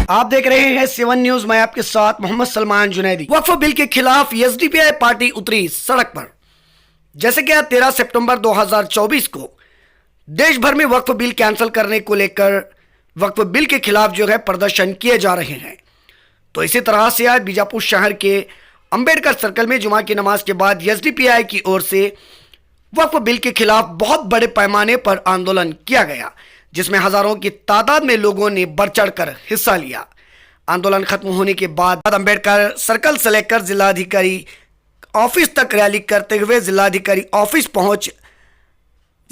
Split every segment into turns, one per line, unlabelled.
आप देख रहे हैं 7 न्यूज। मैं आपके साथ मोहम्मद सलमान जुनैदी। वक्फ बिल के खिलाफ एसडीपीआई पार्टी उतरी सड़क पर। जैसे कि 13 सितंबर 2024 को देश भर में वक्फ बिल कैंसिल करने को लेकर वक्फ बिल के खिलाफ जो है प्रदर्शन किए जा रहे हैं, तो इसी तरह से आज बीजापुर शहर के अंबेडकर सर्कल में जुमा की नमाज के बाद एसडीपीआई की ओर से वक्फ बिल के खिलाफ बहुत बड़े पैमाने पर आंदोलन किया गया, जिसमें हजारों की तादाद में लोगों ने बढ़ चढ़कर हिस्सा लिया। आंदोलन खत्म होने के बाद अंबेडकर सर्कल से लेकर जिलाधिकारी ऑफिस तक रैली करते हुए जिलाधिकारी ऑफिस पहुंच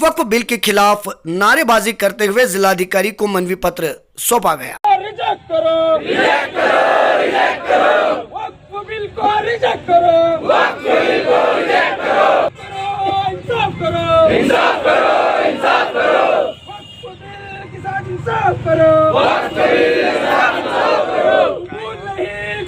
वक्फ बिल के खिलाफ नारेबाजी करते हुए जिलाधिकारी को मनवी पत्र सौंपा गया।
रिजेक्ट करो, रिजेक्ट करो, रिजेक्ट करो, वक्फ बिल को रिजेक्ट करो, वक्फ बिल को रिजेक्ट करो, इंसाफ करो, इंसाफ करो, इंसाफ करो, वक्फ बिल के साथ इंसाफ करो, वक्फ बिल के साथ इंसाफ करो,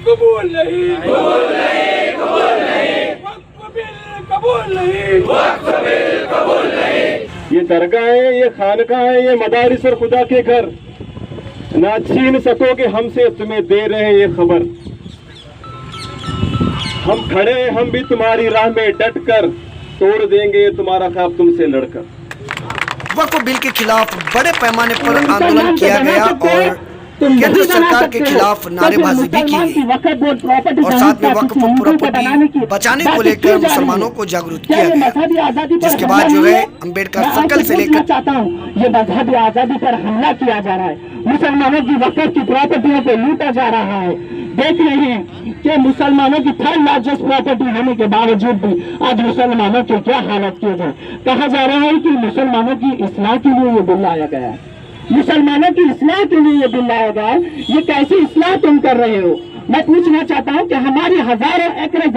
कबूल नहीं, कबूल नहीं, कबूल नहीं, वक्फ बिल कबूल नहीं, वक्फ बिल कबूल नहीं।
ये दरगाह है, ये खानका है, ये मदारिस और खुदा के घर, ना छीन सकोगे हमसे, तुम्हें दे रहे हैं ये खबर। हम खड़े हैं, हम भी तुम्हारी राह में डट कर, तोड़ देंगे तुम्हारा ख्वाब तुमसे लड़कर।
वक्फ बिल के खिलाफ बड़े पैमाने पर आंदोलन किया गया और केंद्र सरकार के खिलाफ नारेबाजी भी की गई और साथ में वक्फ प्रॉपर्टी बचाने को लेकर मुसलमानों को जागरूक किया गया, जिसके बाद जो है अंबेडकर सर्कल से लेकर
चाहता हूँ ये मजहबी आजादी पर हमला किया जा रहा है, मुसलमानों की वक्फ की प्रॉपर्टियों को लूटा जा रहा है। देख रहे हैं कि मुसलमानों की 3rd लार्जेस्ट प्रॉपर्टी होने के बावजूद भी आज मुसलमानों की क्या हालत की जाए। कहा जा रहा है कि मुसलमानों की इस्लाह के लिए ये बिल लाया गया है, मुसलमानों की इस्लाह के लिए ये बिल लाया गया है। ये कैसी इस्लाह तुम कर रहे हो? मैं पूछना चाहता हूँ कि हमारी हजारों एकड़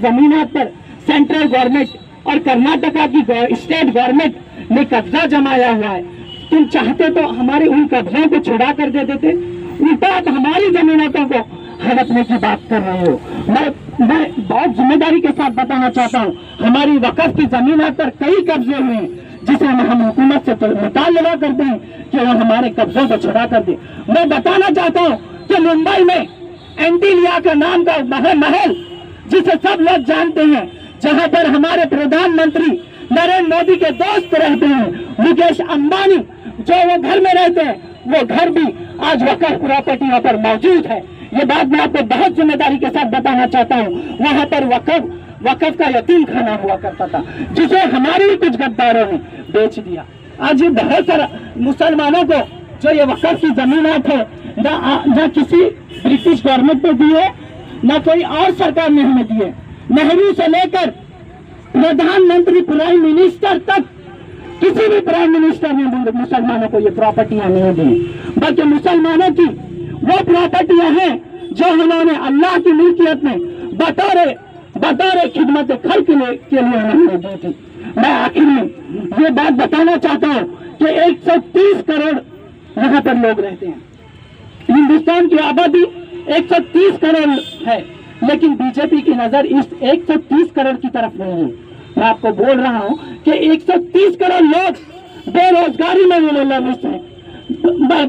जमीनात पर सेंट्रल गवर्नमेंट और कर्नाटका की स्टेट गवर्नमेंट ने कब्जा जमाया हुआ है। तुम चाहते तो हमारे उन कब्जों को छुड़ा कर दे देते, उल्टा आप हमारी जमीनतों को हड़पने की बात कर रहे हो। मैं बहुत जिम्मेदारी के साथ बताना चाहता हूँ, हमारी वक्फ की जमीनात पर कई कब्जे हुए हैं, जिसे हम हुकूमत से मुतालबा करते हैं कि वो हमारे कब्जों को छुड़ा कर दे। मैं बताना चाहता हूँ कि मुंबई में एंटीलिया का नाम का महल, जिसे सब लोग जानते हैं, जहाँ पर हमारे प्रधानमंत्री नरेंद्र मोदी के दोस्त रहते हैं, मुकेश अंबानी, जो वो घर में रहते हैं, वो घर भी आज वक्फ प्रॉपर्टियों पर मौजूद है। ये बात मैं आपको बहुत जिम्मेदारी के साथ बताना चाहता हूँ। वहाँ पर वक्फ का यतीम खाना हुआ करता था, जिसे हमारे ही कुछ गद्दारों ने बेच दिया। आज ये बहुत सारा मुसलमानों को जो ये वक्फ की जमीनात है, ना किसी ब्रिटिश गवर्नमेंट ने दी है, ना कोई और सरकार ने हमें दी है। नेहरू से लेकर प्रधानमंत्री प्राइम मिनिस्टर तक किसी भी प्राइम मिनिस्टर ने मुसलमानों को ये प्रॉपर्टियां नहीं दी, बल्कि मुसलमानों की वो प्रॉपर्टियां हैं जो उन्होंने अल्लाह की मिल्कियत में बतौर खिदमत खल्क के लिए उन्होंने दी थी। मैं आखिर में ये बात बताना चाहता हूँ कि 130 करोड़ यहाँ पर लोग रहते हैं। हिंदुस्तान की आबादी 130 करोड़ है, लेकिन बीजेपी की नजर इस 130 करोड़ की तरफ नहीं है। मैं आपको बोल रहा हूँ कि 130 करोड़ लोग बेरोजगारी में मुलविस हैं,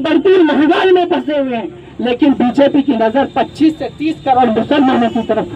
बढ़ती महंगाई में फंसे हुए हैं, लेकिन बीजेपी की नजर 25 से 30 करोड़ मुसलमानों की तरफ,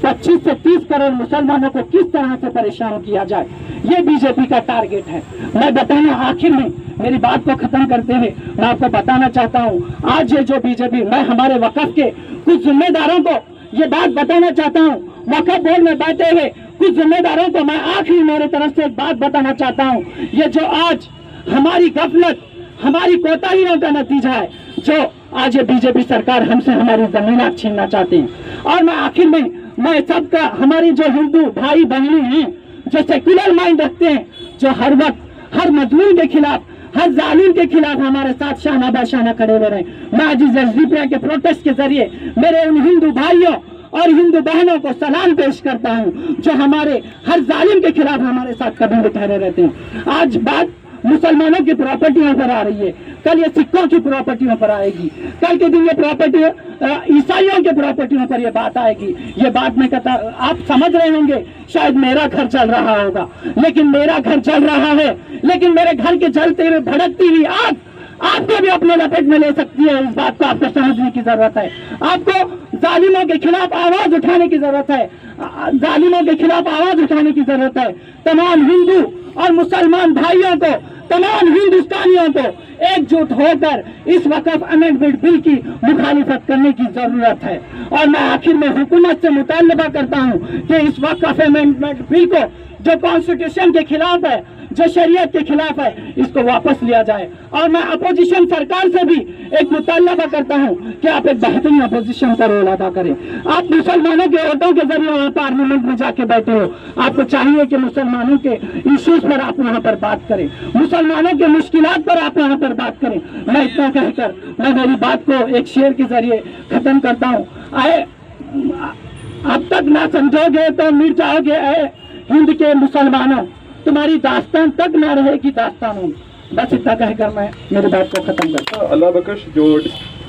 25 से 30 करोड़ मुसलमानों को किस तरह से परेशान किया जाए, ये बीजेपी का टारगेट है। मैं बताना आखिर में मेरी बात को खत्म करते हुए मैं आपको बताना चाहता हूँ, आज ये जो बीजेपी, मैं हमारे वक्फ के कुछ जिम्मेदारों को ये बात बताना चाहता हूँ, वक्फ बोर्ड में बैठे हुए कुछ जिम्मेदारों को मैं आखिरी मेरे तरफ से एक बात बताना चाहता हूँ। ये जो आज हमारी गफलत, हमारी कोताहियों का नतीजा है, जो आज ये बीजेपी सरकार हमसे हमारी जमीनात छीनना चाहते हैं। और मैं आखिर में मैं सबका, हमारी जो हिंदू भाई बहनें हैं, जो सेक्युलर माइंड रखते हैं, जो हर वक्त हर मजलूम के खिलाफ, हर जालिम के खिलाफ हमारे साथ शाना बाशाना खड़े हुए रहे, मैं आज इस एसडीपीआई के प्रोटेस्ट के जरिए मेरे उन हिंदू भाइयों और हिंदू बहनों को सलाम पेश करता हूं, जो हमारे हर जालिम के खिलाफ हमारे साथ कदम उठाए रहते हैं। आज बात मुसलमानों की प्रॉपर्टियों पर आ रही है, कल ये सिखों की प्रॉपर्टियों पर आएगी, कल के दिन ये प्रॉपर्टी ईसाइयों के प्रॉपर्टियों पर ये बात आएगी। ये बात मैं कहता, आप समझ रहे होंगे शायद मेरा घर चल रहा होगा, लेकिन मेरा घर चल रहा है, लेकिन मेरे घर के जलते हुए भड़कती हुई आग आपको भी अपने लपेट में ले सकती है। इस बात को आपको समझने की जरूरत है। आपको जालिमों के खिलाफ आवाज उठाने की जरूरत है। जालिमों के खिलाफ आवाज उठाने की जरूरत है। तमाम हिंदू और मुसलमान भाइयों को, तमाम हिंदुस्तानियों को एकजुट होकर इस वक्फ अमेंडमेंट बिल की मुखालिफत करने की जरूरत है। और मैं आखिर में हुकूमत से मुतालबा करता हूं कि इस वक्फ अमेंडमेंट बिल को, जो कॉन्स्टिट्यूशन के खिलाफ है, जो शरीयत के खिलाफ है, इसको वापस लिया जाए। और मैं अपोजिशन सरकार से भी एक मुतालबा करता हूं कि आप एक बेहतरीन अपोजिशन का रोल अदा करें। आप मुसलमानों के वोटों के जरिए वहां पार्लियामेंट में जाके बैठे हो, आपको चाहिए कि मुसलमानों के इश्यूज पर आप वहां पर बात करें, मुसलमानों के मुश्किलात पर आप वहां पर बात करें। मैं इतना कहकर मैं मेरी बात को एक शेर के जरिए खत्म करता हूँ। आए अब तक ना समझोगे तो मिट जाओगे, ऐ हिंद के मुसलमानों, तुम्हारी दास्तान तक ना रहेगी दास्तान होगी। बस इतना कहकर मैं मेरी बात को खत्म करता हूँ।
अल्लाह बख्श जो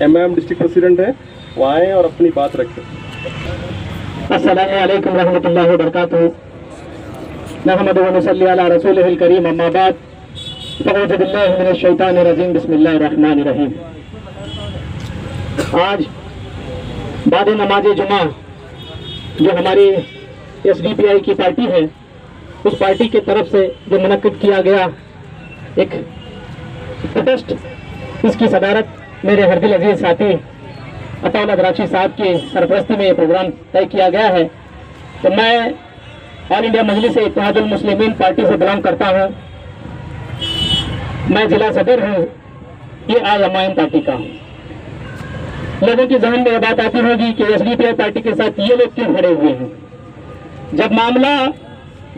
एमआईएम डिस्ट्रिक्ट प्रेसिडेंट है वो आए और अपनी बात रखें।
अस्सलामु अलैकुम रहमतुल्लाहि व बरकातुहू। नहमदु व नसल्ली अला रसूलिहिल करीम, अम्मा बाद, फ़अऊज़ु बिल्लाहि मिनश शैतानिर रजीम, बिस्मिल्लाहिर रहमानिर रहीम। आज बाद नमाज जुमा जो हमारी एसडीपीआई की पार्टी है, उस पार्टी की तरफ से जो मुनक्किद किया गया एक प्रोटेस्ट, इसकी सदारत मेरे हरदिल अजीज साथी अताउल्लाह दराची साहब की सरपरस्ती में ये प्रोग्राम तय किया गया है। तो मैं ऑल इंडिया मजलिस इत्तेहादुल मुस्लिमीन पार्टी से बिलोंग करता हूँ। मैं जिला सदर हूँ ये IMIM पार्टी का। लोगों की जहन में यह बात आती होगी कि एसडीपीआई पार्टी के साथ ये लोग क्यों खड़े हुए हैं। जब मामला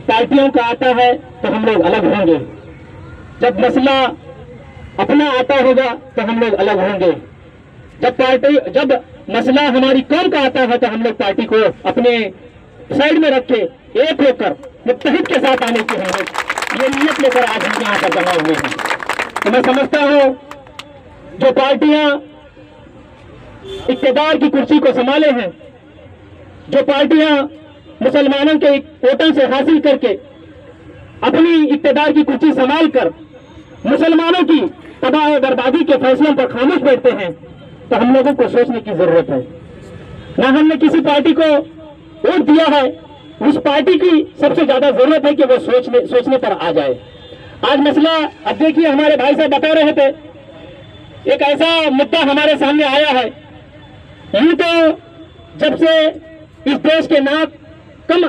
पार्टियों का आता है तो हम लोग अलग होंगे, जब मसला अपना आता होगा तो हम लोग अलग होंगे, जब मसला हमारी कौम का आता है तो हम लोग पार्टी को अपने साइड में रख के एक होकर मुत्तहिद के साथ आने की हम लोग ये नियत लेकर आज हम यहाँ पर जमा हुए हैं। तो मैं समझता हूँ जो पार्टियां इक़्तिदार की कुर्सी को संभाले हैं, जो पार्टियां मुसलमानों के वोटों से हासिल करके अपनी इक़्तिदार की कुर्सी संभाल कर मुसलमानों की तबाह बर्बादी के फैसलों पर खामोश बैठते हैं, तो हम लोगों को सोचने की जरूरत है। ना हमने किसी पार्टी को वोट दिया है, उस पार्टी की सबसे ज्यादा जरूरत है कि वो सोचने पर आ जाए। आज मसला, अब देखिए हमारे भाई साहब बता रहे थे, एक ऐसा मुद्दा हमारे सामने आया है। यूं तो जब से इस देश के नाक कम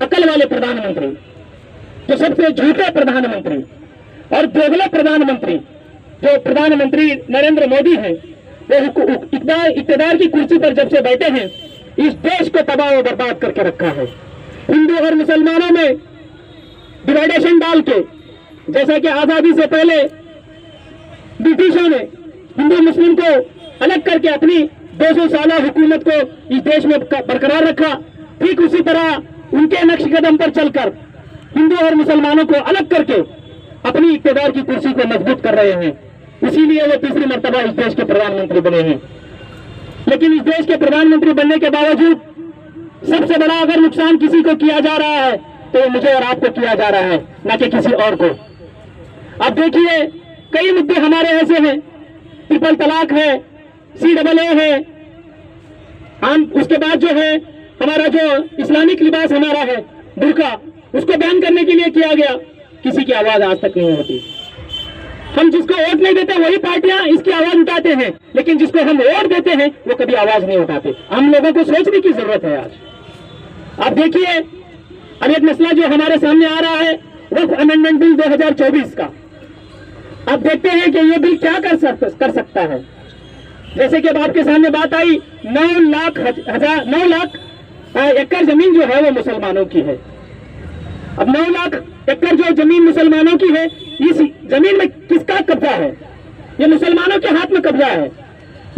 अकल वाले प्रधानमंत्री, जो सबसे झूठे प्रधानमंत्री और दोगला प्रधानमंत्री, जो प्रधानमंत्री नरेंद्र मोदी हैं, वो इक़्तिदार की कुर्सी पर जब से बैठे हैं, इस देश को तबाह और बर्बाद करके रखा है। हिंदू और मुसलमानों में डिवाइडेशन डाल के, जैसा कि आजादी से पहले ब्रिटिशों ने हिंदू मुस्लिम को अलग करके अपनी 200 साल हुकूमत को इस देश में बरकरार रखा, ठीक उसी तरह उनके नक्श कदम पर चलकर हिंदू और मुसलमानों को अलग करके अपनी इक़्तिदार की कुर्सी को मजबूत कर रहे हैं। इसीलिए वो तीसरी मर्तबा इस देश के प्रधानमंत्री बने हैं। लेकिन इस देश के प्रधानमंत्री बनने के बावजूद सबसे बड़ा अगर नुकसान किसी को किया जा रहा है तो मुझे और आपको किया जा रहा है, न कि किसी और को। अब देखिए कई मुद्दे हमारे ऐसे हैं, ट्रिपल तलाक है, CAA है, हम उसके बाद जो है हमारा जो इस्लामिक लिबास हमारा है बुर्का, उसको बैन करने के लिए किया गया, किसी की आवाज आज तक नहीं होती। हम जिसको वोट नहीं देते वही पार्टियां इसकी आवाज उठाते हैं, लेकिन जिसको हम वोट देते हैं वो कभी आवाज नहीं उठाते। हम लोगों को सोचने की जरूरत है आज। अब देखिए अब एक मसला जो हमारे सामने आ रहा है वक्फ अमेंडमेंट बिल 2024 का। अब देखते हैं कि ये बिल क्या कर सकता है। जैसे कि अब आपके सामने बात आई, 9 लाख एकड़ जमीन जो है वो मुसलमानों की है। अब 9 लाख एकड़ जो जमीन मुसलमानों की है, इस जमीन में किसका कब्जा है? ये मुसलमानों के हाथ में कब्जा है।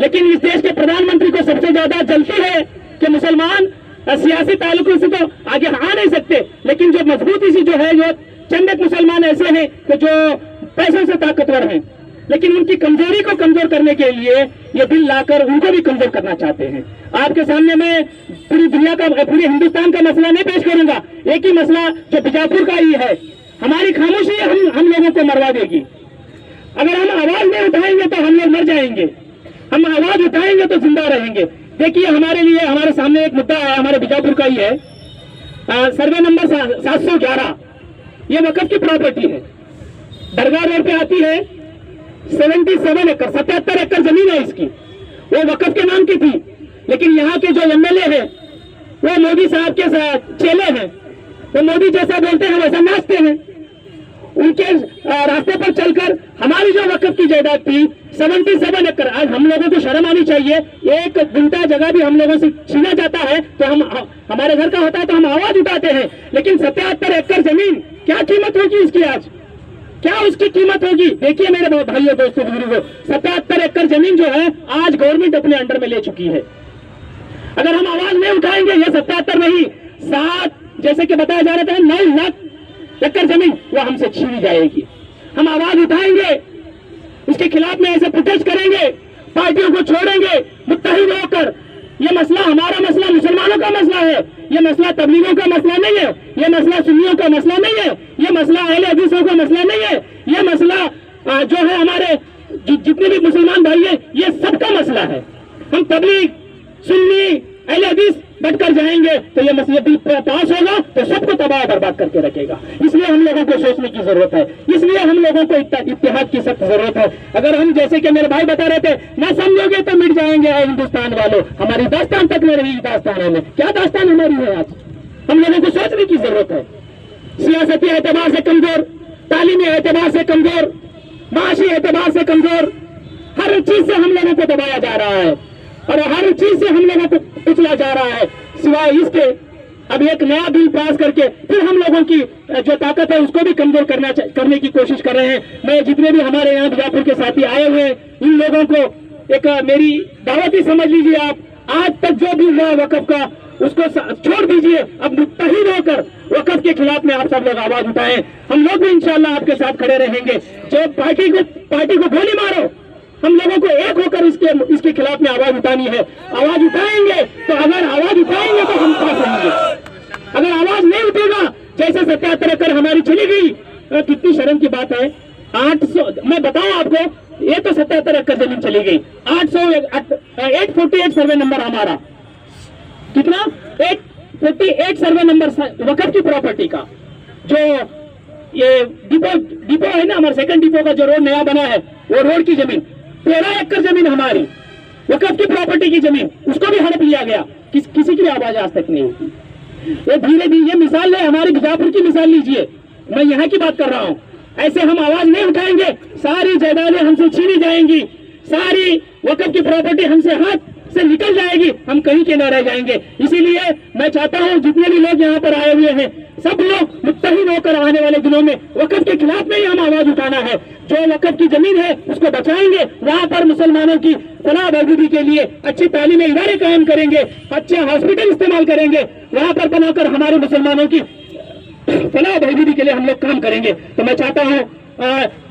लेकिन इस देश के प्रधानमंत्री को सबसे ज्यादा जलती है कि मुसलमान सियासी ताल्लुकों से तो आगे आ नहीं सकते, लेकिन जो मजबूती से जो है, जो चंद एक मुसलमान ऐसे हैं कि जो पैसों से ताकतवर हैं, लेकिन उनकी कमजोरी को कमजोर करने के लिए ये बिल लाकर उनको भी कमजोर करना चाहते हैं। आपके सामने मैं पूरी दुनिया का, पूरे हिंदुस्तान का मसला नहीं पेश करूंगा, एक ही मसला जो बीजापुर का ही है। हमारी खामोशी हम लोगों को मरवा देगी। अगर हम आवाज नहीं उठाएंगे तो हम लोग मर जाएंगे, हम आवाज उठाएंगे तो जिंदा रहेंगे। देखिए हमारे लिए, हमारे सामने एक मुद्दा है, हमारे बीजापुर का ही है, सर्वे नंबर 711, ये वक्फ की प्रॉपर्टी है, दरगाह रोड पे आती है, 77 एकड़ 77 एकड़ जमीन है इसकी, वो वक्फ के नाम की थी। लेकिन यहाँ के जो एमएलए हैं वो मोदी साहब के चेले हैं, वो मोदी जैसा बोलते हैं वैसा नाचते हैं। उनके रास्ते पर चलकर हमारी जो वक्फ की जायदाद थी 77 एकड़, आज हम लोगों को शर्म आनी चाहिए, 1 गुंठा जगह भी हम लोगों से छीना जाता है तो हम, हमारे घर का होता है तो हम आवाज उठाते हैं। लेकिन 77 एकड़ जमीन, क्या कीमत होगी इसकी आज, क्या उसकी कीमत होगी? देखिए मेरे भाइयों दोस्तों बुजुर्गों, 77 एकड़ जमीन जो है आज गवर्नमेंट अपने अंडर में ले चुकी है। अगर हम आवाज नहीं उठाएंगे, ये 77 नहीं 7, जैसे कि बताया जा रहा था 9 लाख एकड़ जमीन वो हमसे छीनी जाएगी। हम आवाज उठाएंगे, इसके खिलाफ में ऐसे प्रोटेस्ट करेंगे, पार्टियों को छोड़ेंगे, मुत्तहिद होकर। ये मसला हमारा मसला मुसलमानों का मसला है, ये मसला तबलीगों का मसला नहीं है, ये मसला सुन्नियों का मसला नहीं है, ये मसला अहले हदीसों का मसला नहीं है, ये मसला जो है हमारे जितने भी मुसलमान भाई हैं ये सबका मसला है। हम तबलीग, सुन्नी, अहले हदीस बटकर जाएंगे तो ये मसला बिल पास होगा तो सबको तबाह बर्बाद करके रखेगा। इसलिए हम लोगों को सोचने की जरूरत है, इसलिए हम लोगों को इत्तेहाद की सख्त जरूरत है। अगर हम, जैसे कि मेरे भाई बता रहे थे, ना समझोगे तो मिट जाएंगे हिंदुस्तान वालों, हमारी दास्तान तक में रही दास्तान है, क्या दास्तान हमारी है आज, हम लोगों को सोचने की जरूरत है। सियासती एतबार से कमजोर, तालीमी एतबार से कमजोर, माशी एतबार से कमजोर, हर चीज से हम लोगों को दबाया जा रहा है और हर चीज से हम लोगों को पिछला जा रहा है। सिवाय इसके अब एक नया बिल पास करके फिर हम लोगों की जो ताकत है उसको भी कमजोर करने की कोशिश कर रहे हैं। मैं जितने भी हमारे यहाँ बीजापुर के साथी आए हुए हैं, इन लोगों को एक मेरी दावत ही समझ लीजिए आप, आज तक जो भी हुआ वक्फ का उसको छोड़ दीजिए, अब मुत्तहिद होकर वक्फ के खिलाफ में आप सब लोग आवाज उठाएं। हम लोग भी इंशाल्लाह आपके साथ खड़े रहेंगे। जो पार्टी को गोली मारो, हम लोगों को एक होकर इसके खिलाफ में आवाज उठानी है। आवाज उठाएंगे तो, अगर आवाज उठाएंगे तो हम पास रहेंगे, अगर आवाज नहीं उठेगा, जैसे 77 एकड़ हमारी चली गई, कितनी शर्म की बात है। 800, मैं बताऊं आपको, ये तो 77 एकड़ जमीन चली गई, 848 सर्वे नंबर हमारा, कितना 848 सर्वे नंबर वक्फ की प्रॉपर्टी का, जो ये डिपो है ना, हमारे सेकंड डिपो का जो रोड नया बना है, वो रोड की जमीन 13 एकड़ जमीन हमारी वक्फ की प्रॉपर्टी की जमीन, उसको भी हड़प लिया गया। किसी की आवाज आज तक नहीं होती। ये धीरे धीरे, ये मिसाल है, हमारी बीजापुर की मिसाल लीजिए, मैं यहाँ की बात कर रहा हूँ। ऐसे हम आवाज नहीं उठाएंगे, सारी जायदादें हमसे छीनी जाएंगी, सारी वक्फ की प्रॉपर्टी हमसे हाथ से निकल जाएगी, हम कहीं के न रह जाएंगे। इसीलिए मैं चाहता हूँ जितने भी लोग यहाँ पर आए हुए हैं, सब लोग मुत्तहिद होकर आने वाले दिनों में वक्फ के खिलाफ में ही हम आवाज उठाना है। जो वक्फ की जमीन है उसको बचाएंगे, वहाँ पर मुसलमानों की फलाह बहबूदी के लिए अच्छी तालीमी इदारे कायम करेंगे, अच्छे हॉस्पिटल इस्तेमाल करेंगे, वहाँ पर बनाकर हमारे मुसलमानों की फलाह बहबूदी के लिए हम लोग काम करेंगे। तो मैं चाहता हूँ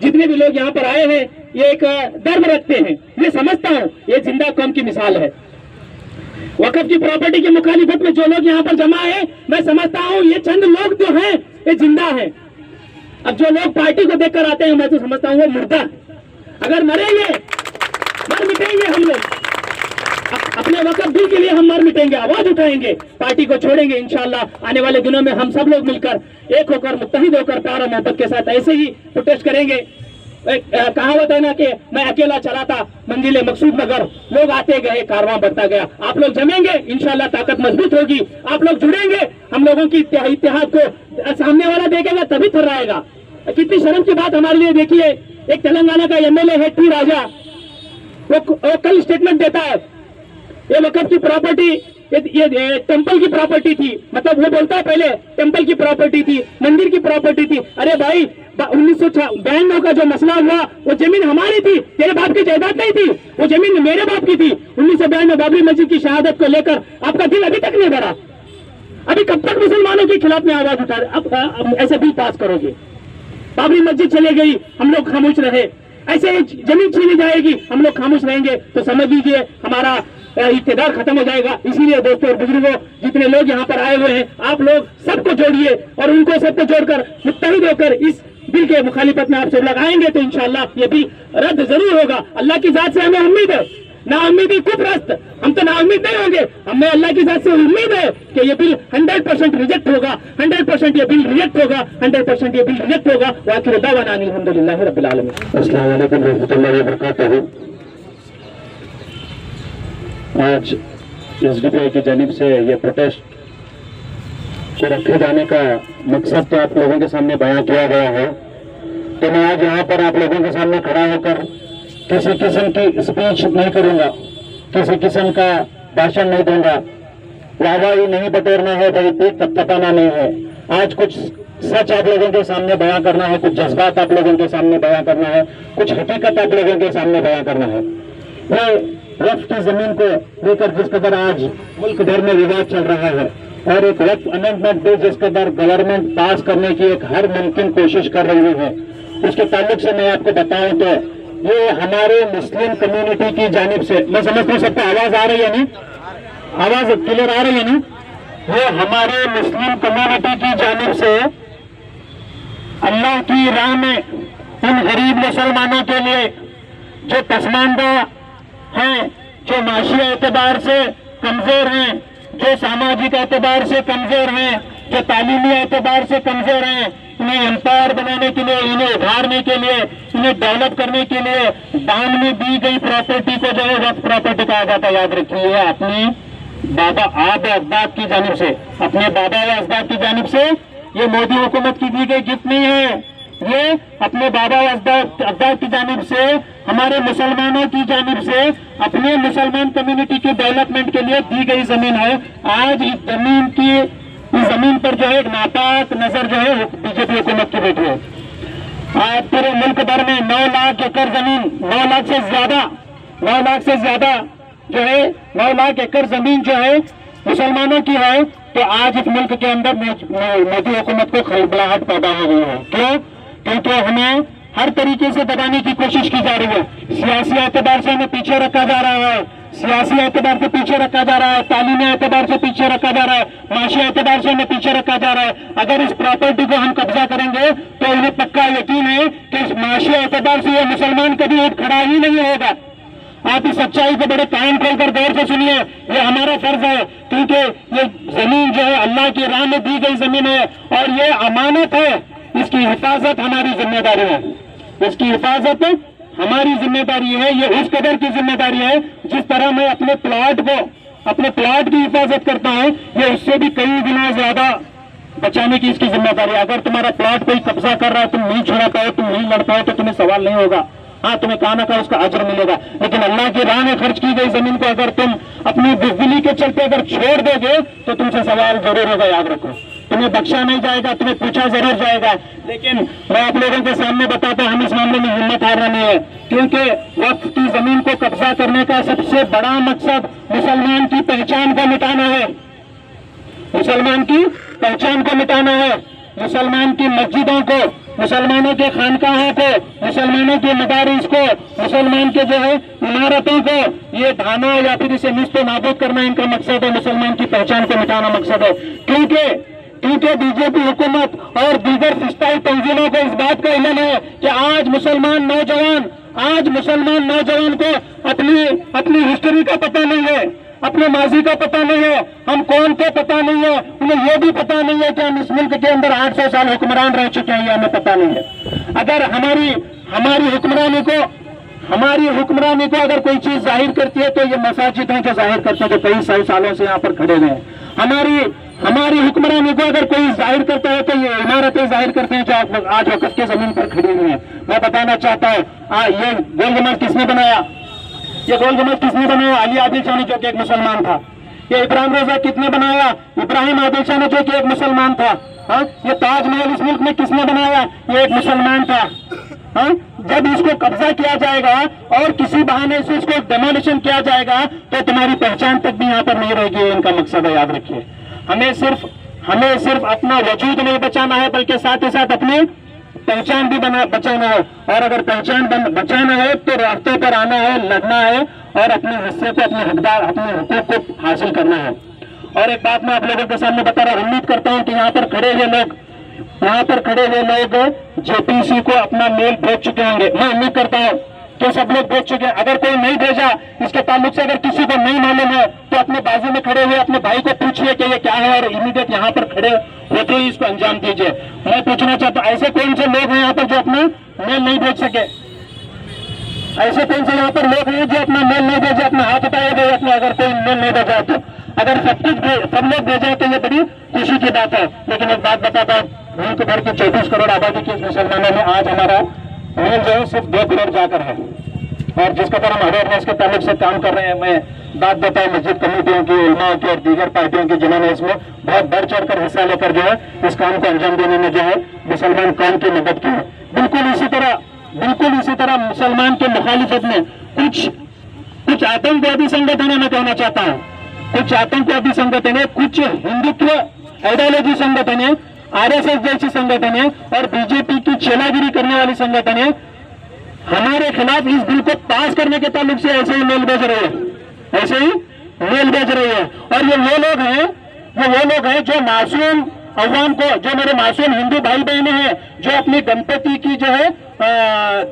जितने भी लोग यहाँ पर आए हैं ये एक धर्म रखते हैं, मैं समझता हूँ ये जिंदा कौम की मिसाल है। वक्फ की प्रॉपर्टी की मुखालिफत में जो लोग यहाँ पर जमा है, मैं समझता हूँ ये चंद लोग जो हैं ये जिंदा हैं। अब जो लोग पार्टी को देखकर आते हैं, मैं तो समझता हूँ वो मुर्दा। अगर मरेंगे, मर मिटेंगे हम लोग, अपने वक्फ बिल के लिए हम मर मिटेंगे, आवाज उठाएंगे, पार्टी को छोड़ेंगे। इंशाल्लाह आने वाले दिनों में हम सब लोग मिलकर एक होकर मुत्तहिद होकर प्यार और मोहब्बत के साथ ऐसे ही प्रोटेस्ट करेंगे। एक कहावत है ना कि मैं अकेला चला था मंजिले मकसूद नगर, लोग आते गए, कारवां बढ़ता गया। आप लोग जमेंगे, इंशाल्लाह ताकत मजबूत होगी, आप लोग जुड़ेंगे, हम लोगों की इत्तेहाद को सामने वाला देखेगा तभी थर्राएगा। कितनी शर्म की बात हमारे लिए। देखिए एक तेलंगाना का एमएलए है टी राजा, वो कल स्टेटमेंट देता है ये वक्फ की प्रॉपर्टी ये टेंपल की प्रॉपर्टी थी, मतलब वो बोलता है पहले टेंपल की प्रॉपर्टी थी, मंदिर की प्रॉपर्टी थी। अरे भाई 1992 का जो मसला हुआ वो जमीन हमारी थी, तेरे बाप की जायदाद नहीं थी, वो जमीन मेरे बाप की थी। 1992 बाबरी मस्जिद की शहादत को लेकर आपका दिल अभी तक नहीं भरा। अभी कब तक मुसलमानों के खिलाफ में आवाज उठा रहे? अब ऐसे बिल पास करोगे? बाबरी मस्जिद चले गई, हम लोग खामोश रहे, ऐसे जमीन छीनी जाएगी, हम लोग खामोश रहेंगे, तो समझ लीजिए हमारा इक़्तिदार खत्म हो जाएगा। इसीलिए दोस्तों और बुजुर्गों, जितने लोग यहाँ पर आए हुए हैं, आप लोग सबको जोड़िए और उनको सबको जोड़कर मुत्तहिद होकर इस बिल के मुखालिफत में आप सब लोग आएंगे तो इंशाअल्लाह ये बिल रद्द जरूर होगा। अल्लाह की जात से हमें उम्मीद है, ना उम्मीदी कुफरस्त, हम तो ना उम्मीद नहीं होंगे, हमें अल्लाह की जात से उम्मीद है कि ये बिल 100% रिजेक्ट होगा, 100% ये बिल रिजेक्ट होगा, 100% ये बिल रिजेक्ट होगा। वाखिर दावाना अल्हम्दुलिल्लाहि रब्बिल आलमीन।
अस्सलाम वालेकुम रहमतुल्लाहि व बरकातहू। आज एसडीपीआई की जानिब से ये प्रोटेस्ट को रखे जाने का मकसद तो आप लोगों के सामने बयां किया गया है। तो मैं आज यहाँ पर आप लोगों के सामने खड़ा होकर किसी किस्म की स्पीच नहीं करूंगा, किसी किस्म का भाषण नहीं दूंगा, वाहवाही नहीं बटोरना है, भाई पीठ थपथपाना नहीं है। आज कुछ सच आप लोगों के सामने बयां करना है, कुछ जज्बात आप लोगों के सामने बयां करना है, कुछ हकीकत आप लोगों के सामने बयां करना है। ये वक्फ की जमीन को लेकर जिस कदर आज मुल्क भर में विवाद चल रहा है और एक वक्फ अमेंडमेंट बिल जिस कदर गवर्नमेंट पास करने की एक हर मुमकिन कोशिश कर रही है, उसके ताल्लुक से मैं आपको बताऊं तो ये हमारे मुस्लिम कम्युनिटी की जानिब से, मैं समझता हूँ सबको आवाज आ रही है ना, आवाज क्लियर आ रही है ना, ये हमारे मुस्लिम कम्युनिटी की जानिब से अल्लाह की राह में उन गरीब मुसलमानों के लिए जो पसमानदा हैं, जो माशी एतबार से कमजोर हैं, जो सामाजिक एतबार से कमजोर हैं, जो तालीमी एतबार से कमजोर हैं, इन्हें एम्पायर बनाने के लिए, इन्हें उभारने के लिए, इन्हें डेवलप करने के लिए दान में दी गई प्रॉपर्टी को जो है वक्फ प्रॉपर्टी कहा जाता है। याद रखिए, अपनी बाबा आब अजदाद की जानिब से, अपने बाबा व अजदाद की जानिब से ये मोदी हुकूमत की दी गई गिफ्ट नहीं है, ये अपने बाबा व अजदाद की जानिब से, हमारे मुसलमानों की जानिब से, अपने मुसलमान कम्युनिटी के डेवलपमेंट के लिए दी गई जमीन है। आज इस जमीन पर जो है एक नापाक नजर जो है बीजेपी हुकूमत की बैठी है। आज पूरे मुल्क भर में 9 लाख एकड़ जमीन, 9 लाख से ज्यादा जो है 9 लाख एकड़ जमीन जो है मुसलमानों की है। तो आज इस मुल्क के अंदर मोदी हुकूमत को खलबलाहट पैदा हो गई है। क्यों? क्योंकि हमें हर तरीके से दबाने की कोशिश की जा रही है। सियासी एतबार से हमें पीछे रखा जा रहा है, सियासी एतबार से पीछे रखा जा रहा है, तालीमी एतबार से पीछे रखा जा रहा है, माशी एतबार से हमें पीछे रखा जा रहा है। अगर इस प्रॉपर्टी को हम कब्जा करेंगे तो उन्हें पक्का यकीन है कि इस माशी एतबार से ये मुसलमान कभी उठ खड़ा ही नहीं होगा। आप इस सच्चाई को बड़े कान खोलकर गौर से सुनिए, ये हमारा फर्ज है, क्योंकि ये जमीन जो है अल्लाह की राह में दी गई जमीन है और ये अमानत है। इसकी हिफाजत हमारी जिम्मेदारी है, इसकी हिफाजत हमारी जिम्मेदारी है। ये उस कदर की जिम्मेदारी है जिस तरह मैं अपने प्लॉट की हिफाजत करता हूँ, ये उससे भी कई गुना ज्यादा बचाने की इसकी जिम्मेदारी है। अगर तुम्हारा प्लॉट कोई कब्जा कर रहा है, तुम नहीं छुड़ा पाओ, तुम नहीं लड़ पाओ, तो तुम्हें सवाल नहीं होगा। हाँ, तुम्हें कहा ना कहा उसका अजर मिलेगा। लेकिन अल्लाह की राह में खर्च की गई जमीन को अगर तुम अपनी बुज़दिली के चलते अगर छोड़ दोगे तो तुमसे सवाल जरूर होगा। याद रखो, तुम्हें बख्शा नहीं जाएगा, तुम्हें पूछा जरूर जाएगा। लेकिन मैं आप लोगों के सामने बताता हूं, हम इस मामले में हिम्मत हारना नहीं है, क्योंकि वक्फ की जमीन को कब्जा करने का सबसे बड़ा मकसद मुसलमान की पहचान को मिटाना है, मुसलमान की पहचान को मिटाना है। मुसलमान की मस्जिदों को, मुसलमानों के खानकाहों को, मुसलमानों के मदारिस को, मुसलमान के जो है इमारतों को ये ढाना या फिर इसे निस्ते नाबूद करना इनका मकसद है। मुसलमान की पहचान को मिटाना मकसद है। क्योंकि बीजेपी हुकूमत और दीगर फिस्ताई तंजीमों को इस बात का इल्म है कि आज मुसलमान नौजवान को अपनी हिस्ट्री का पता नहीं है, अपने माजी का पता नहीं है, हम कौन के पता नहीं है, उन्हें यह भी पता नहीं है कि हम इस मुल्क के अंदर 800 साल हुक्मरान रह चुके हैं, हमें पता नहीं है। अगर हमारी हुक्मरानी को अगर कोई चीज जाहिर करती है तो ये मसाजिद हैं जो जाहिर करते हैं, जो कई सौ सालों से यहाँ पर खड़े हुए हैं। हमारी हुक्मरानी को अगर कोई जाहिर करता है तो ये इमारतें जाहिर करते हैं जो आज वक़्त के जमीन पर खड़ी हुई है। मैं बताना चाहता हूँ, ये गोल गुंबद किसने बनाया? ये गोल गुंबद किसने बनाया? अली आदिल शाह ने, जो कि एक मुसलमान था। ये इब्राहिम रजा किसने बनाया? इब्राहिम आदिल शाह ने, जो कि एक मुसलमान था। हाँ, ये ताजमहल इस मुल्क में किसने बनाया? ये एक मुसलमान था। हाँ, जब इसको कब्जा किया जाएगा और किसी बहाने से इसको डेमोलिशन किया जाएगा तो तुम्हारी पहचान तक भी यहाँ पर नहीं रहेगी। इनका मकसद है, याद रखिए। हमें सिर्फ अपना वजूद नहीं बचाना है, बल्कि साथ ही साथ अपनी पहचान भी बचाना है। और अगर पहचान बचाना है तो रास्ते पर आना है, लड़ना है और अपने हिस्से को, अपने हुकूक को हासिल करना है। और एक बात मैं आप लोगों के सामने बता रहा हूं, उम्मीद करता हूं कि यहाँ पर खड़े हुए लोग यहाँ पर खड़े हुए लोग जेपीसी को अपना मेल भेज चुके होंगे। मैं उम्मीद करता हूँ कि सब लोग भेज चुके हैं। अगर कोई नहीं भेजा, इसके ताल्लुक से अगर किसी को नहीं मालूम है तो अपने बाजू में खड़े हुए अपने भाई को पूछिए कि ये क्या है, और इमीडिएट यहाँ पर खड़े होते ही इसको अंजाम दीजिए। मैं पूछना चाहता हूँ, ऐसे कौन से लोग हैं यहाँ पर जो अपना मेल नहीं भेज सके? ऐसे कौन से यहाँ पर लोग हैं जो अपना मेल नहीं भेजे? अपना हाथ उठाए अपने, अगर कोई मेल नहीं भेजा तो। अगर सब लोग भेजे तो ये बड़ी खुशी की बात है। लेकिन एक बात बताता हूँ, मुल्क भर की 24 करोड़ आबादी के मुसलमानों में आज हमारा मेल जो है सिर्फ 2 करोड़ जाकर है। और जिस कदर हम अवेयरनेस के ताल्लुक से काम कर रहे हैं, मैं बात देता हूँ मस्जिद कमेटियों की, उलमाओं की और दीगर पार्टियों की, जिन्होंने इसमें बहुत बढ़ चढ़ कर हिस्सा लेकर जो है इस काम को अंजाम देने में जो है मुसलमान कौम की मदद की है। बिल्कुल इसी तरह मुसलमान के मुखालिफत में कुछ आतंकवादी संगठन है। मैं कहना चाहता हूँ कुछ आतंकवादी संगठन है, कुछ हिंदुत्व आइडियोलॉजी संगठन है, आरएसएस जैसी संगठन है और बीजेपी की चेलागिरी करने वाली संगठन है, हमारे खिलाफ इस बिल को पास करने के ताल्लुक से ऐसे ही मेल भेज रहे हैं। और ये वो लोग हैं जो मासूम अवाम को, जो मेरे मासूम हिंदू भाई बहने हैं, जो अपनी गणपति की जो है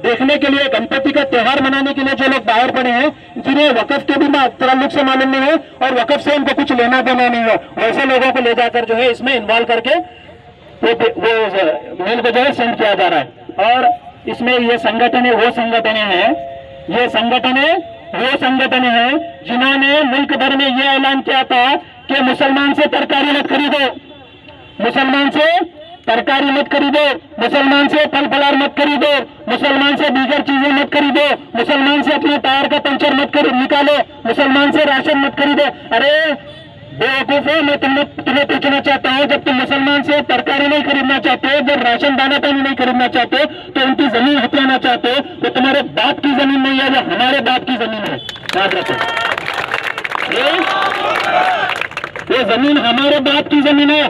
देखने के लिए, गणपति का त्योहार मनाने के लिए जो लोग बाहर पड़े हैं, जिन्हें वकफ के भी ताल्लुक से मालूम नहीं है और वकफ से उनको कुछ लेना देना नहीं है, वैसे लोगों को ले जाकर जो है इसमें इन्वॉल्व करके वो मेल को जो है सेंड किया जा रहा है। और इसमें ये संगठन है, वो संगठन है जिन्होंने मुल्क भर में ये ऐलान किया था कि मुसलमान से तरकारी मत खरीदो, मुसलमान से फल फलार मत खरीदो, मुसलमान से दीगर चीजें मत खरीदो, मुसलमान से अपने टायर का पंचर मत निकालो, मुसलमान से राशन मत खरीदो। अरे बेवकूफो, मैं तुम्हें पूछना चाहता हूँ, जब तुम मुसलमान से तरकारी नहीं खरीदना चाहते, जब राशन दाना पानी नहीं खरीदना चाहते, तो उनकी जमीन हथियाना चाहते हो, तो तुम्हारे बाप की जमीन नहीं है, वो हमारे बाप की जमीन है। याद रखो, ये जमीन हमारे बाप की जमीन है।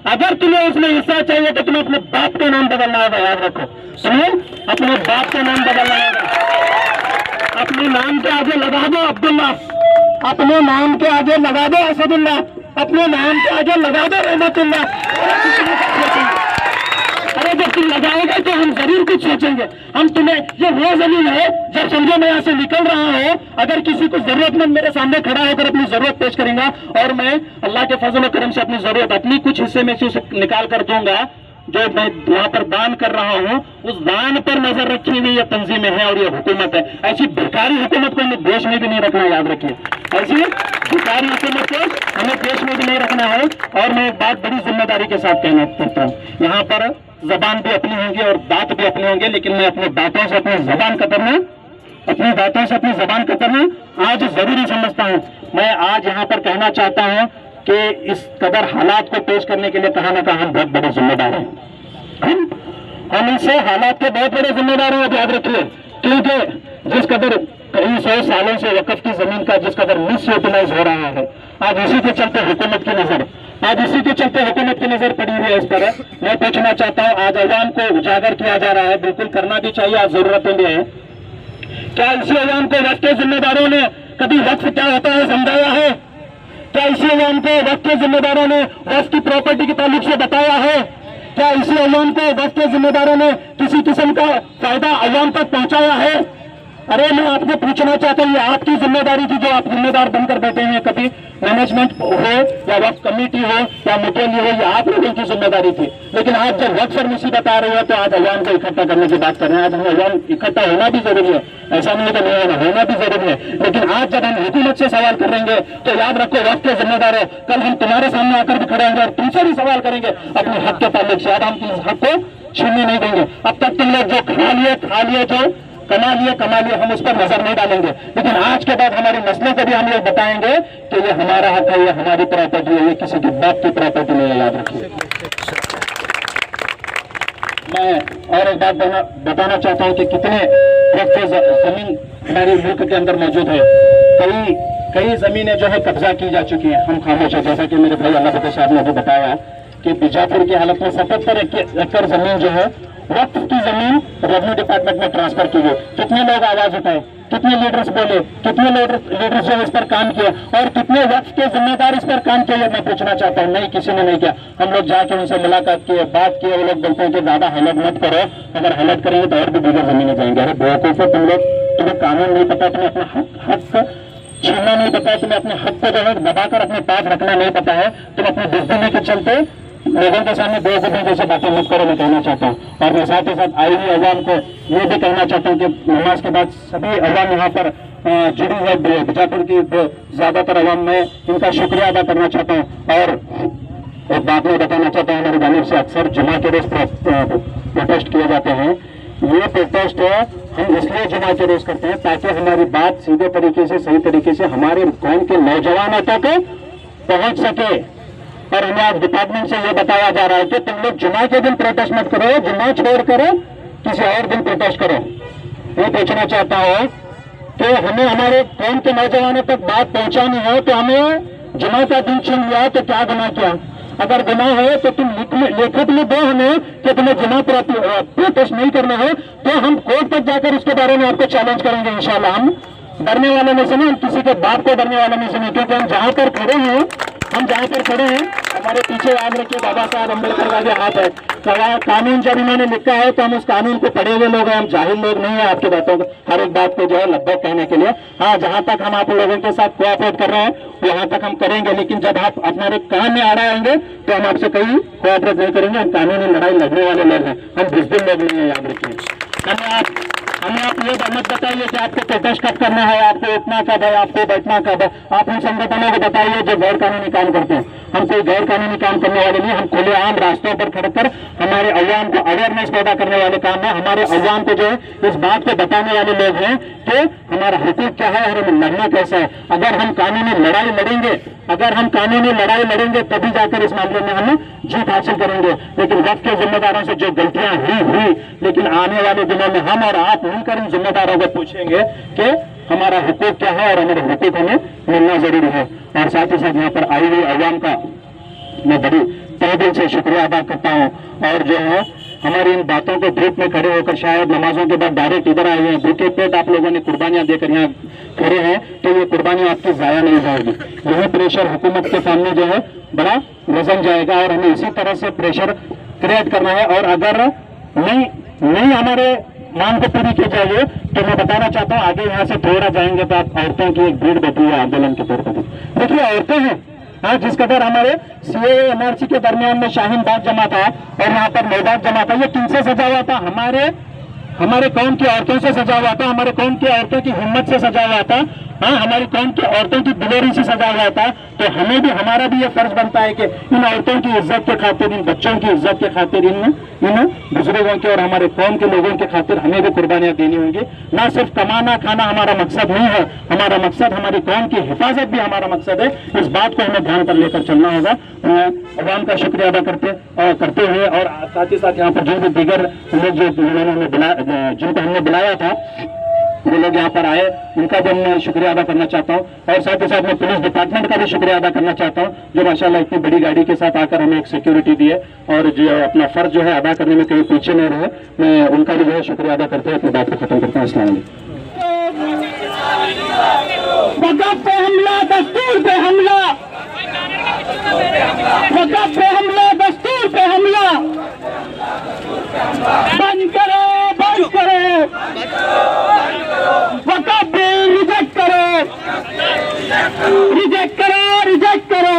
अगर तुम्हें उसमें हिस्सा चाहिए तो तुम्हें अपने बाप का नाम बदलना होगा। याद रखो, तुम्हें अपने बाप का नाम बदलना होगा। अपने नाम के आगे लगा दो अब्दुल्ला, अपने नाम के आगे लगा दो असदुल्ला, अपने नाम के आगे लगा दो रहमतुल्ला। अरे जब तुम लगाओगे तो हम जरूर कुछ सोचेंगे। हम तुम्हें, ये वो जमीन है, जब समझो मैं यहाँ से निकल रहा हूँ, अगर किसी को जरूरतमंद मेरे सामने खड़ा होकर अपनी जरूरत पेश करेगा और मैं अल्लाह के फजल और करम से अपनी जरूरत अपनी कुछ हिस्से में से उसे निकाल कर दूंगा, जो मैं वहां पर दान कर रहा हूँ, उस दान पर नजर रखी हुई ये तंजीमें हैं और ये हुकूमत है। ऐसी बेकारी हुकूमत को हमें देश में भी नहीं रखना, याद रखिए, ऐसी बेकारी हुकूमत को हमें देश में भी नहीं रखना है। और मैं एक बात बड़ी जिम्मेदारी के साथ कहना चाहता हूँ, यहाँ पर जबान भी अपनी होंगी और दांत भी अपने होंगे, लेकिन मैं अपने दांतों से अपनी जबान कतरना आज जरूरी समझता हूँ। मैं आज यहाँ पर कहना चाहता हूँ कि इस कदर हालात को पेश करने के लिए कहा ना कहा हम बहुत बड़े जिम्मेदार हैं। हम इसे हालात के बहुत बड़े जिम्मेदार हैं, याद रखिए, क्योंकि जिस कदर कई 100 सालों से वक्फ की जमीन का जिस कदर मिस यूटिलाइज हो रहा है, आज इसी के चलते हुकूमत की नजर पड़ी हुई है इस पर। मैं पूछना चाहता हूँ, आज अवाम को उजागर किया जा रहा है, बिल्कुल करना भी चाहिए, आज जरूरतें भी है। क्या इसी अवाम को वक्फ के जिम्मेदारों ने कभी वक्फ क्या होता है समझाया है? क्या इसी अवाम को वक्फ के जिम्मेदारों ने वक्फ की प्रॉपर्टी के ताल्लुक से बताया है? क्या इसी अवाम को वक्फ के जिम्मेदारों ने किसी किस्म का फायदा अवाम तक पहुंचाया है? अरे मैं आपको पूछना चाहता हूँ, ये आपकी जिम्मेदारी थी जो आप जिम्मेदार बनकर बैठे हैं, कभी मैनेजमेंट हो या वक्फ कमेटी हो या मुतवल्ली हो, ये आप लोगों की जिम्मेदारी थी। लेकिन आज जब वक्फ पर मुसीबत आ रही है तो आज अवाम को इकट्ठा करने की बात कर रहे हैं। आज हमें अवाम इकट्ठा होना भी जरूरी है, ऐसा नहीं है कि नहीं होना भी जरूरी है। लेकिन आज जब हम हुकूमत से सवाल करेंगे तो याद रखो, वक्फ के जिम्मेदार हो, कल हम तुम्हारे सामने आकर भी खड़े होंगे और तुमसे भी सवाल करेंगे अपने हक के ताल्लुक से। आज हम इस हक को छीनने नहीं देंगे। अब तक तुम लोग जो खा लिए जो कमा लिए, हम उस पर नजर नहीं डालेंगे। लेकिन आज के बाद हमारी नस्लों को भी हम लोग बताएंगे कि ये हमारा हक है, ये हमारी प्रॉपर्टी है, ये किसी की बाप की प्रॉपर्टी नहीं है, याद रखिए। मैं और एक बात बताना चाहता हूँ कि कितने जमीन हमारे मुल्क के अंदर मौजूद है। कई जमीनें जो है कब्जा की जा चुकी हैं, हम खामोश है। जैसा कि मेरे भाई अल्लाह फतेह साहब ने भी बताया कि बीजापुर की हालत में 77 एकड़ जमीन जो है वक्फ की जमीन रेवेन्यू डिपार्टमेंट में ट्रांसफर की गई। कितने लोग आवाज उठाए? कितने लीडर्स बोले, कितने लीडर्स जो इस पर काम किया और कितने वक्त के जिम्मेदार इस पर काम किया, मैं पूछना चाहता हूँ। नहीं, किसी ने नहीं किया। हम लोग जाके उनसे मुलाकात किए, बात किए, वो लोग बोलते हैं कि ज्यादा हाईलाइट मत करो, अगर हाईलाइट करेंगे तो और भी बिगड़ जमीने जाएंगे। अरे बेवकूफ है तुम लोग, तुम्हें कानून नहीं पता, तुम्हें अपना हक छीनना नहीं पता है, तुम्हें अपने हक को जो है दबाकर अपने पास रखना नहीं पता है, तुम अपने बुजदिली के चलते लोगों के सामने बेवकूफी जैसे बातें मत करो, मैं कहना चाहता हूँ। और मैं साथ ही साथ आई हुई अवाम को ये भी कहना चाहता हूँ कि नमाज के बाद सभी अवाम यहाँ पर जुड़ी है, बीजापुर की ज्यादातर अवाम में इनका शुक्रिया अदा करना चाहता हूँ। और एक बात मैं बताना चाहता हूँ, हमारी जानिब से अक्सर जुमा के रोज प्रोटेस्ट किए जाते हैं। ये प्रोटेस्ट हम इसलिए जुमा के रोज करते हैं ताकि हमारी बात सीधे तरीके से, सही तरीके से हमारे कौम के नौजवानों तक पहुंच सके। और हमें आज डिपार्टमेंट से ये बताया जा रहा है कि तुम लोग जुमा के दिन प्रोटेस्ट मत करो, जुमा छोड़ करो किसी और दिन प्रोटेस्ट करो। मैं पूछना चाहता हूँ कि हमें हमारे कौम के नौजवानों तक बात पहुंचानी है तो हमें जुमा का दिन चुन लिया तो क्या गुनाह किया? अगर गुनाह है तो तुम लिखित में दो हमें कि तुम्हें जुमा प्रोटेस्ट नहीं करना है, तो हम कोर्ट तक जाकर उसके बारे में आपको चैलेंज करेंगे इंशाल्लाह। हम डरने वाले में से नहीं, हम किसी के बाप को डरने वाले में से नहीं, क्योंकि हम जहां पर खड़े हैं, हमारे पीछे याद रखिए बाबा साहब अम्बेडकर का भी हाथ है। कानून जब इन्होंने लिखा है तो हम उस कानून को पढ़े हुए लोग हैं, हम जाहिल लोग नहीं है आपकी बातों को, हर एक बात को जो है लब्बैक कहने के लिए। हाँ, जहां तक हम आप लोगों के साथ कोऑपरेट कर रहे हैं वहां तक हम करेंगे, लेकिन जब आप हमारे काम में आ रहे होंगे तो हम आपसे कहीं कोऑपरेट नहीं करेंगे। हम कानूनी लड़ाई लड़ने वाले लोग हैं, हम बुज़दिल लोग नहीं है, याद रखिए। हमें आप ये मत बताइए कि आपको प्रोटेस्ट कब करना है, आपको उठना कब है, आपको बैठना कब है। आप उन संगठनों को बताइए जो गैर कानूनी काम करते हैं। हम कोई गैर कानूनी काम करने वाले नहीं, हम खुलेआम रास्तों पर खड़कर हमारे अवाम को अवेयरनेस पैदा करने वाले काम है। हमारे अवाम को जो है इस बात को बताने वाले लोग हैं कि हमारा हुकूक क्या है और हमें लड़ना कैसा है। अगर हम कानूनी लड़ाई लड़ेंगे तभी जाकर इस मामले में हम जीत हासिल करेंगे। लेकिन वक्त के जिम्मेदारों से जो गलतियां हुई, लेकिन आने वाले दिनों में हम और आप मिलकर इन जिम्मेदारों को पूछेंगे कि हमारा हुकूक क्या है और हमारे हुकूक हमें मिलना जरूरी है। और साथ ही साथ यहाँ पर आई हुई अवाम का मैं बड़ी तहे दिल से शुक्रिया अदा करता हूँ। और जो है हमारी इन बातों को धूप में खड़े होकर शायद नमाजों के बाद डायरेक्ट इधर आए हैं, भूखे पेट आप लोगों ने कुर्बानियां देकर यहाँ खड़े हैं, तो ये कुर्बानी आपकी जाया नहीं जाएगी। यही प्रेशर हुकूमत के सामने जो है बड़ा वजन जाएगा और हमें इसी तरह से प्रेशर क्रिएट करना है। और अगर नहीं हमारे मांग को पूरी की जाएगी तो मैं बताना चाहता हूँ, आगे यहाँ से थोड़ा जाएंगे तो आप औरतों की एक भीड़ बैठी है आंदोलन के तौर पर। देखिए औरतें हैं, हाँ, जिस कदर हमारे सीए एनआरसी के दरमियान में शाहीन बाग जमा था और यहाँ पर मैदान जमा था, ये किनसे सजा हुआ था? हमारे कौम की औरतों से सजा हुआ था, हमारे कौम की औरतों की हिम्मत से सजा हुआ था, हाँ, हमारी कौम की औरतों की दिलेरी से सजा हुआ था। तो हमें भी, हमारा भी ये फर्ज बनता है कि इन औरतों की इज्जत के खातिर, इन बच्चों की इज्जत के खातिर, इन बुजुर्गों के और हमारे कौम के लोगों के खातिर हमें भी कुर्बानियां देनी होंगी। ना सिर्फ कमाना खाना हमारा मकसद नहीं है, हमारा मकसद हमारी कौम की हिफाजत भी हमारा मकसद है। इस बात को हमें ध्यान पर लेकर चलना होगा। अवाम का शुक्रिया अदा करते हुए और साथ ही साथ यहाँ पर जो भी दीगर लोग जिनको हमने बुलाया था वो लोग यहाँ पर आए, उनका भी मैं शुक्रिया अदा करना चाहता हूँ। और साथ ही साथ मैं पुलिस डिपार्टमेंट का भी शुक्रिया अदा करना चाहता हूँ जो माशाल्लाह इतनी बड़ी गाड़ी के साथ आकर हमें एक सिक्योरिटी दी है और जो अपना फर्ज जो है अदा करने में कहीं पीछे नहीं रहे। मैं उनका भी जो है शुक्रिया अदा करते हुए अपनी बात को खत्म करता हूँ। अस्सलाम वालेकुम।
वक़्फ़ पे हमला, दस्तूर पे हमला, वक़्फ़ पे हमला, दस्तूर पे हमला, बंद करो, बंद करो, वक़्फ़ बिल रिजेक्ट करो, रिजेक्ट करो, रिजेक्ट करो,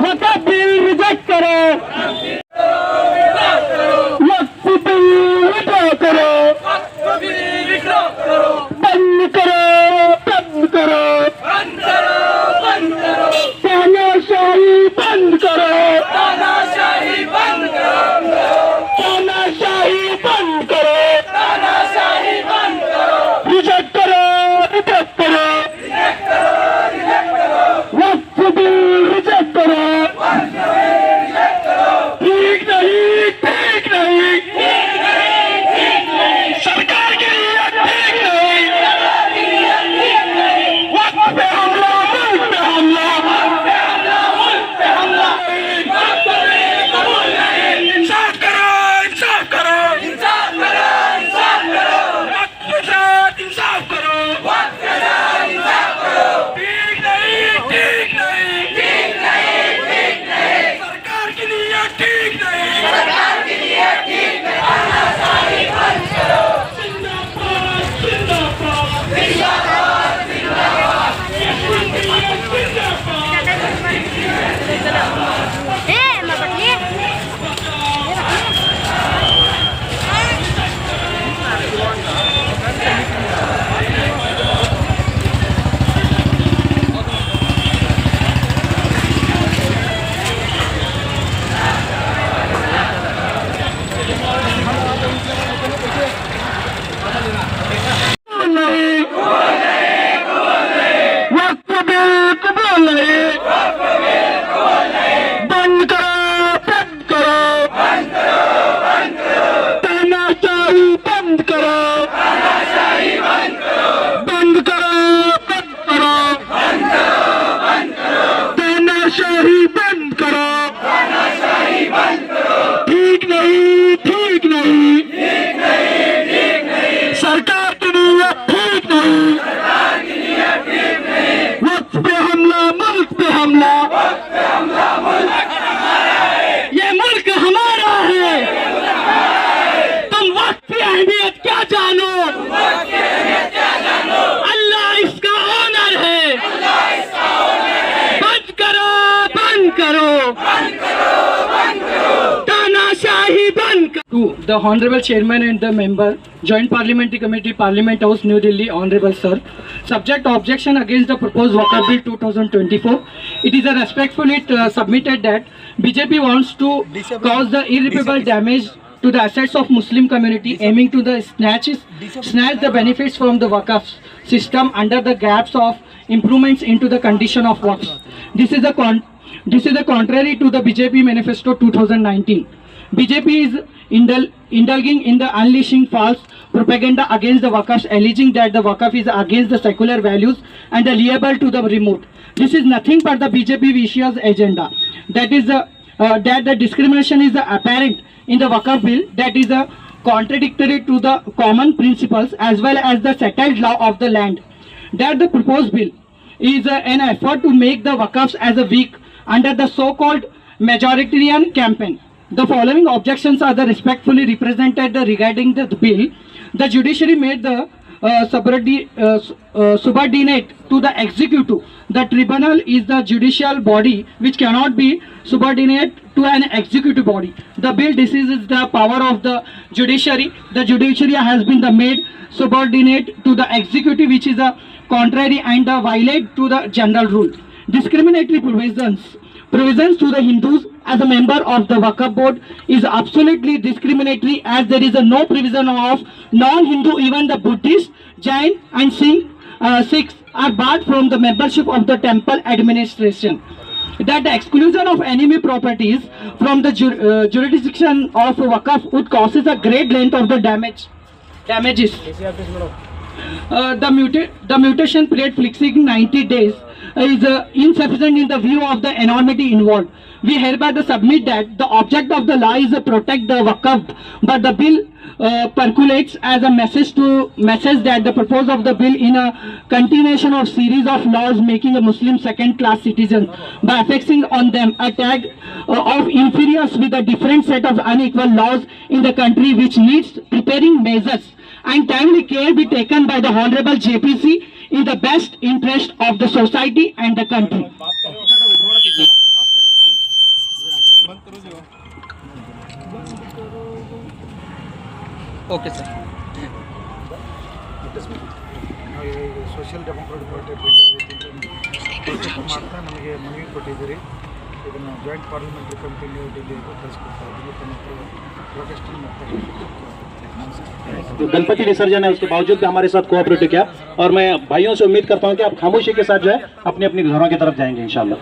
वक़्फ़ बिल रिजेक्ट करो, वक़्फ़ बिल विड्रॉ करो, बंद करो, बंद करो, तानाशाही बंद करो, तानाशाही बंद करो, To the Honorable Chairman and the Member, Joint Parliamentary Committee, Parliament House, New Delhi, Honorable Sir. Subject objection against the proposed Waqf Bill 2024. It is a respectfully submitted that BJP wants to cause the irreparable damage to the assets of Muslim community, aiming to snatch the benefits from the Waqf system under the gaps of improvements into the condition of Waqf. This is a contrary to the BJP Manifesto 2019. BJP is indulging in the unleashing false propaganda against the Waqf, alleging that the Waqf is against the secular values and liable to the remote. This is nothing but the BJP vicious agenda. That is that the discrimination is apparent in the Waqf bill, that is contradictory to the common principles as well as the settled law of the land. That the proposed bill is an effort to make the Waqfs as a weak under the so-called majoritarian campaign. The following objections are the respectfully represented regarding the bill. The judiciary made the subordinate to the executive. The tribunal is the judicial body which cannot be subordinate to an executive body. The bill diseases the power of the judiciary. The judiciary has been made subordinate to the executive, which is a contrary and violate to the general rule. Discriminatory provisions to the Hindus as a member of the Waqf board is absolutely discriminatory, as there is no provision of non-Hindu. Even the Buddhist, Jain and Sikhs are barred from the membership of the temple administration. That the exclusion of enemy properties from the jurisdiction of Waqf would cause a great length of the damages. The mutation period fixing 90 days is insufficient in the view of the enormity involved. We hereby submit that the object of the law is to protect the Waqf, but the bill percolates as a message that the purpose of the bill in a continuation of series of laws making a Muslim second-class citizens by affixing on them a tag of inferiors with a different set of unequal laws in the country, which needs preparing measures and timely care be taken by the Honorable JPC in the best interest of the society and the country.
Okay, sir.
Social democratic party of India ಮಾಡ್ತಾ ನಮಗೆ ಮನವಿ ಕೊಟ್ಟಿದ್ದೀರಿ. ಇದನ್ನು joint parliamentary committee new ಡೆಲ್ಲಿಗೆ ಕಳಿಸ್ಕೊಡ್ತಾ ಇದ್ದೀವಿ. ತಮ್ಮ ಪ್ರೊಟೆಸ್ಟನ್ನು
जो गणपति विसर्जन है उसके बावजूद भी हमारे साथ कोऑपरेट किया, और मैं भाइयों से उम्मीद करता हूं कि आप खामोशी के साथ जो है अपनी अपनी घरों की तरफ जाएंगे इंशाल्लाह।